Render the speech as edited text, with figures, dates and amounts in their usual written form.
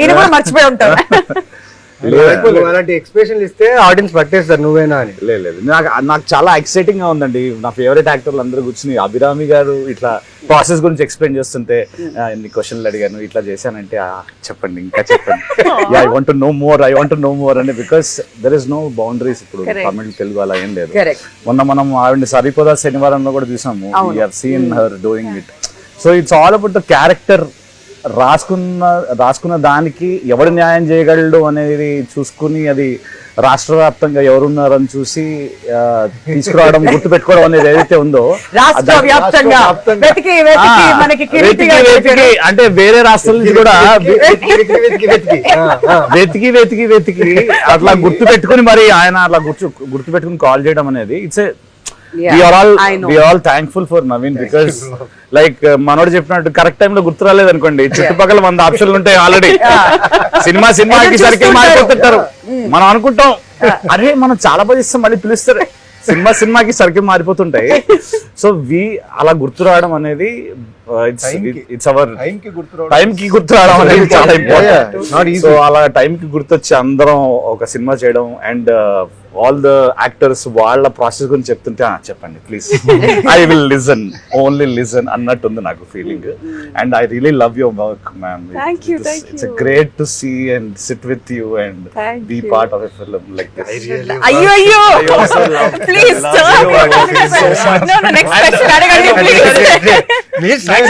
ఈయన కూడా మర్చిపోయి ఉంటారు. అలాంటి ఎక్స్ప్రెషన్ ఇస్తే ఆడియన్స్ పట్టేస్తారు నువ్వేనా అని. లేదు నాకు చాలా ఎక్సైటింగ్ గా ఉందండి. నా ఫేవరెట్ యాక్టర్లు అందరూ కూర్చుని అభిరామి గారు ఇట్లా ప్రాసెస్ గురించి ఎక్స్ప్లెయిన్ చేస్తుంటే ఎన్ని క్వశ్చన్లు అడిగాను, ఇట్లా చేశానంటే చెప్పండి ఇంకా చెప్పండి, I want to know more అని. Because there is no boundaries. ఇప్పుడు తమిళ్ తెలుగు అలా ఏం లేదు. మొన్న మనం ఆవిడ సరిపోదా శనివారంలో కూడా చూసాము. We have seen her doing it. So it's all about the character. రాసుకున్న దానికి ఎవడు న్యాయం చేయగలడు అనేది చూసుకుని అది రాష్ట్ర వ్యాప్తంగా ఎవరున్నారని చూసి తీసుకురావడం, గుర్తు పెట్టుకోవడం అనేది ఏదైతే ఉందో అంటే వేరే రాష్ట్రాల నుంచి కూడా వెతికి అట్లా గుర్తు పెట్టుకుని మరి ఆయన అట్లా గుర్తు పెట్టుకుని కాల్ చేయడం అనేది it's we are all thankful for Naveen because like మనోడు చెప్పినట్టు కరెక్ట్ టైం లో గుర్తు రాలేదు అనుకోండి, చుట్టుపక్కల 100 ఆప్షన్లు ఉంటాయి ఆల్రెడీ. సినిమాకి సర్కిల్ మారిపోతుంటారు. మనం అనుకుంటాం అరే మనం చాలా బాగా ఇస్తాం, మళ్ళీ పిలుస్తారు. సినిమాకి సర్కిల్ మారిపోతుంటాయి. సో అలా గుర్తు రావడం అనేది ఇట్స్ అవర్ టైం కి గుర్తు రావడం అనేది చాలా ఇంపార్టెంట్. సో అలా టైం కి గుర్తొచ్చి అందరం ఒక సినిమా చేయడం అండ్ ఆల్ ద యాక్టర్స్ వాళ్ళ ప్రాసెస్ గురించి చెప్తుంటే చెప్పండి please, I will listen, only listen అన్నట్టుంది నాకు feeling. And I really love your work ma'am. It's great to see and sit with you and be part of a film like this. అయ్యో please, no, next question అడగండి please.